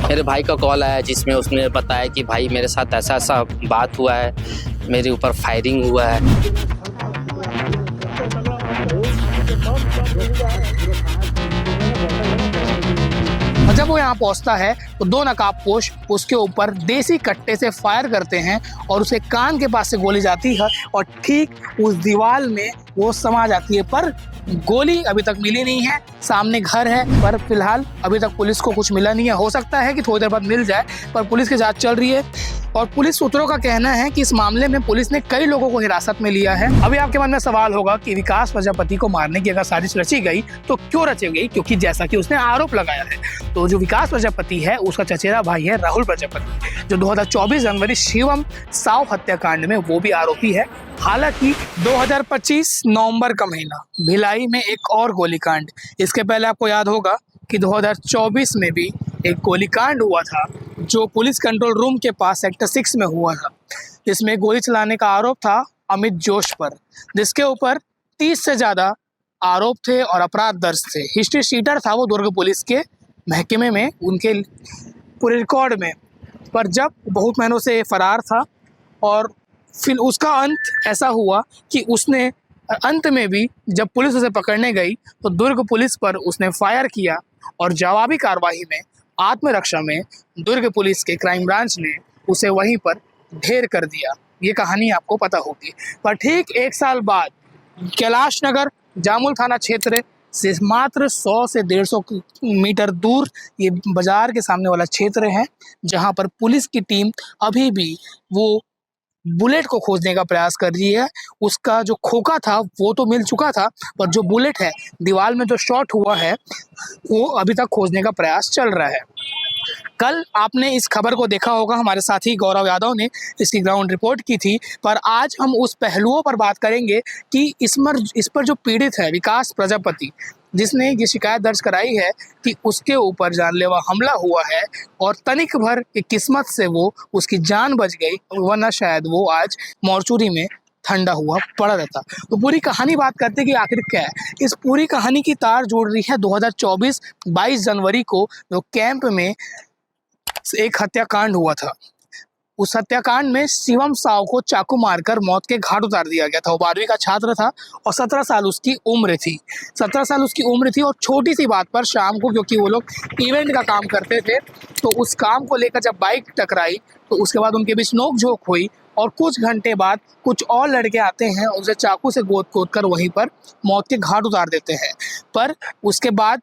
मेरे भाई का कॉल आया जिसमें उसने बताया कि भाई मेरे साथ ऐसा ऐसा बात हुआ है, मेरे ऊपर फायरिंग हुआ है। और जब वो यहाँ पहुँचता है तो दो नकाबपोश उसके ऊपर देसी कट्टे से फायर करते हैं और उसे कान के पास से गोली जाती है और ठीक उस दीवार में वो समा जाती है। पर गोली अभी तक मिली नहीं है, सामने घर है, पर फिलहाल अभी तक पुलिस को कुछ मिला नहीं है। हो सकता है कि थोड़ी देर बाद मिल जाए, पर पुलिस की जांच चल रही है और पुलिस सूत्रों का कहना है कि इस मामले में पुलिस ने कई लोगों को हिरासत में लिया है। अभी आपके मन में सवाल होगा कि विकास प्रजापति को मारने की अगर साजिश रची गई तो क्यों रची गई, क्योंकि जैसा कि उसने आरोप लगाया है, तो जो विकास प्रजापति है उसका चचेरा भाई है राहुल प्रजापति, जो 2024 जनवरी शिवम साव हत्याकांड में वो भी आरोपी है। हालांकि 2025 नवंबर का महीना भिलाई में एक और गोलीकांड, इसके पहले आपको याद होगा कि 2024 में भी एक गोलीकांड हुआ था जो पुलिस कंट्रोल रूम के पास सेक्टर 6 में हुआ था, जिसमें गोली चलाने का आरोप था अमित जोश पर, जिसके ऊपर 30 से ज़्यादा आरोप थे और अपराध दर्ज थे। हिस्ट्री शीटर था वो दुर्ग पुलिस के महकमे में, उनके पूरे रिकॉर्ड में। पर जब बहुत महीनों से फरार था और फिर उसका अंत ऐसा हुआ कि उसने अंत में भी जब पुलिस उसे पकड़ने गई तो दुर्ग पुलिस पर उसने फायर किया और जवाबी कार्रवाई में आत्मरक्षा में दुर्ग पुलिस के क्राइम ब्रांच ने उसे वहीं पर ढेर कर दिया। ये कहानी आपको पता होगी। पर ठीक एक साल बाद कैलाश नगर जामुल थाना क्षेत्र से मात्र 100 से 150 मीटर दूर ये बाजार के सामने वाला क्षेत्र है, जहां पर पुलिस की टीम अभी भी वो बुलेट को खोजने का प्रयास कर रही है। उसका जो खोखा था वो तो मिल चुका था, पर जो बुलेट है, दीवार में जो शॉट हुआ है, वो अभी तक खोजने का प्रयास चल रहा है। कल आपने इस खबर को देखा होगा, हमारे साथी गौरव यादव ने इसकी ग्राउंड रिपोर्ट की थी। पर आज हम उस पहलुओं पर बात करेंगे कि इस पर जो पीड़ित है विकास प्रजापति, जिसने ये शिकायत दर्ज कराई है कि उसके ऊपर जानलेवा हमला हुआ है और तनिक भर की किस्मत से वो उसकी जान बच गई, वरना शायद वो आज मॉर्चुरी में ठंडा हुआ पड़ा रहता। तो पूरी कहानी बात करते कि आखिर क्या है। इस पूरी कहानी की तार जोड़ रही है 2024 22 जनवरी को जो कैंप में एक हत्याकांड हुआ था। उस हत्याकांड में शिवम साव को चाकू मारकर मौत के घाट उतार दिया गया था। वो 12वीं का छात्र था और 17 साल उसकी उम्र थी। 17 साल उसकी उम्र थी और छोटी सी बात पर शाम को, क्योंकि वो लोग इवेंट का काम करते थे, तो उस काम को लेकर जब बाइक टकराई तो उसके बाद उनके बीच नोक-झोंक हुई और कुछ घंटे बाद कुछ और लड़के आते हैं, उसे चाकू से गोद कर वहीं पर मौत के घाट उतार देते हैं। पर उसके बाद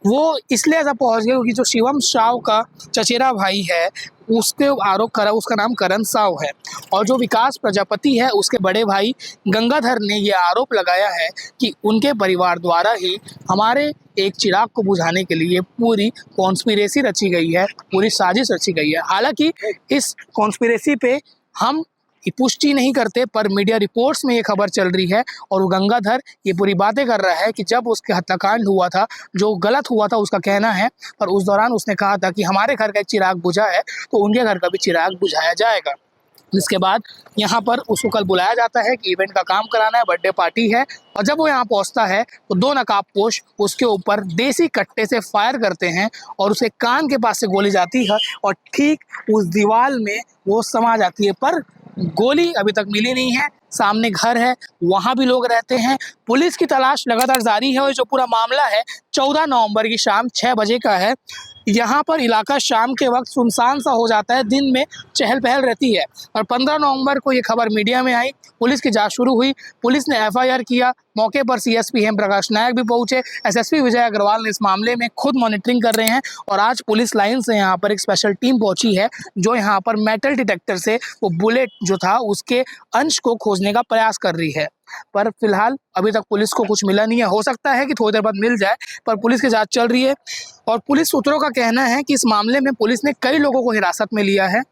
वो इसलिए ऐसा पहुंच गया क्योंकि जो शिवम साव का चचेरा भाई है उसके आरोप करा, उसका नाम करण साव है, और जो विकास प्रजापति है उसके बड़े भाई गंगाधर ने ये आरोप लगाया है कि उनके परिवार द्वारा ही हमारे एक चिराग को बुझाने के लिए पूरी कॉन्स्पिरेसी रची गई है, पूरी साजिश रची गई है। हालांकि इस कॉन्स्पिरेसी पे हम पुष्टि नहीं करते, पर मीडिया रिपोर्ट्स में ये खबर चल रही है और वो गंगाधर ये पूरी बातें कर रहा है कि जब उसके हत्याकांड हुआ था, जो गलत हुआ था उसका कहना है, पर उस दौरान उसने कहा था कि हमारे घर का एक चिराग बुझा है तो उनके घर का भी चिराग बुझाया जाएगा। जिसके बाद यहाँ पर उसको कल बुलाया जाता है कि इवेंट का काम कराना है, बर्थडे पार्टी है, और जब वो यहाँ पहुँचता है तो दो नकाबपोश उसके ऊपर देसी कट्टे से फायर करते हैं और उसे कान के पास से गोली जाती है और ठीक उस दीवार में वो समा जाती है। पर गोली अभी तक मिली नहीं है, सामने घर है, वहाँ भी लोग रहते हैं। पुलिस की तलाश लगातार जारी है और जो पूरा मामला है 14 नवंबर की शाम 6 बजे का है। यहाँ पर इलाका शाम के वक्त सुनसान सा हो जाता है, दिन में चहल पहल रहती है। और 15 नवंबर को ये खबर मीडिया में आई, पुलिस की जांच शुरू हुई, पुलिस ने एफआईआर किया, मौके पर सीएसपी हेम प्रकाश नायक भी पहुंचे, एसएसपी विजय अग्रवाल ने इस मामले में खुद मॉनिटरिंग कर रहे हैं और आज पुलिस लाइन से यहाँ पर एक स्पेशल टीम पहुंची है जो यहाँ पर मेटल डिटेक्टर से वो बुलेट जो था उसके अंश को खोजने का प्रयास कर रही है। पर फिलहाल अभी तक पुलिस को कुछ मिला नहीं है। हो सकता है कि थोड़ी देर बाद मिल जाए, पर पुलिस की जांच चल रही है और पुलिस सूत्रों का कहना है कि इस मामले में पुलिस ने कई लोगों को हिरासत में लिया है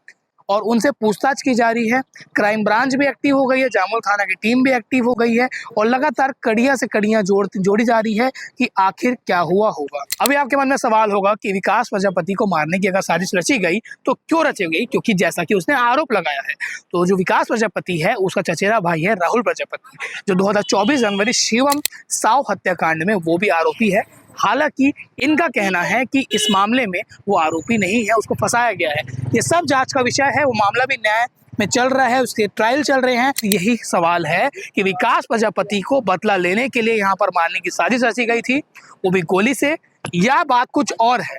और उनसे पूछताछ की जा रही है। क्राइम ब्रांच भी एक्टिव हो गई है, जामुल थाना की टीम भी एक्टिव हो गई है और लगातार कड़ियां से कड़ियां जोड़ी जा रही है कि आखिर क्या हुआ होगा। अभी आपके मन में सवाल होगा कि विकास प्रजापति को मारने की अगर साजिश रची गई तो क्यों रची गई, क्योंकि जैसा कि उसने आरोप लगाया है, तो जो विकास प्रजापति है उसका चचेरा भाई है राहुल प्रजापति, जो 2024 जनवरी शिवम साव हत्याकांड में वो भी आरोपी है। हालांकि इनका कहना है कि इस मामले में वो आरोपी नहीं है, उसको फंसाया गया है। ये सब जांच का विषय है, वो मामला भी न्याय में चल रहा है, उसके ट्रायल चल रहे हैं। यही सवाल है कि विकास प्रजापति को बदला लेने के लिए यहाँ पर मारने की साजिश रची गई थी, वो भी गोली से, या बात कुछ और है।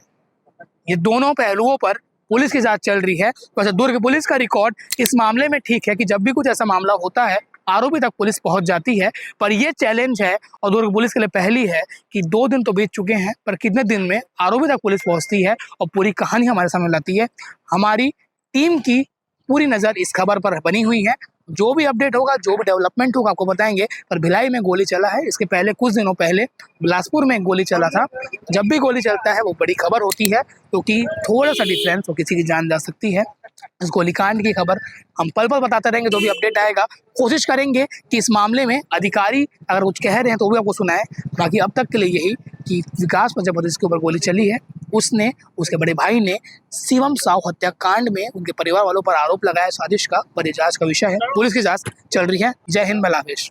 ये दोनों पहलुओं पर पुलिस की जांच चल रही है। वैसे दुर्ग पुलिस का रिकॉर्ड इस मामले में ठीक है कि जब भी कुछ ऐसा मामला होता है आरोपी तक पुलिस पहुंच जाती है, पर यह चैलेंज है और दुर्ग पुलिस के लिए पहली है कि 2 दिन तो बीत चुके हैं, पर कितने दिन में आरोपी तक पुलिस पहुंचती है और पूरी कहानी हमारे सामने लाती है। हमारी टीम की पूरी नज़र इस खबर पर बनी हुई है। जो भी अपडेट होगा, जो भी डेवलपमेंट होगा, आपको बताएंगे। पर भिलाई में गोली चला है, इसके पहले कुछ दिनों पहले बिलासपुर में गोली चला था। जब भी गोली चलता है वो बड़ी खबर होती है, क्योंकि थोड़ा सा डिफरेंस तो किसी की जान जा सकती है। इस गोलीकांड की खबर हम पल पल बताते रहेंगे, जो भी अपडेट आएगा कोशिश करेंगे कि इस मामले में अधिकारी अगर कुछ कह रहे हैं तो भी आपको सुनाएं। बाकी अब तक के लिए यही कि विकास प्रजापति के ऊपर गोली चली है, उसने, उसके बड़े भाई ने शिवम साहू हत्याकांड में उनके परिवार वालों पर आरोप लगाया साजिश का, पर ये जांच का विषय है, पुलिस की जांच चल रही है। जय हिंद, बांग्लादेश।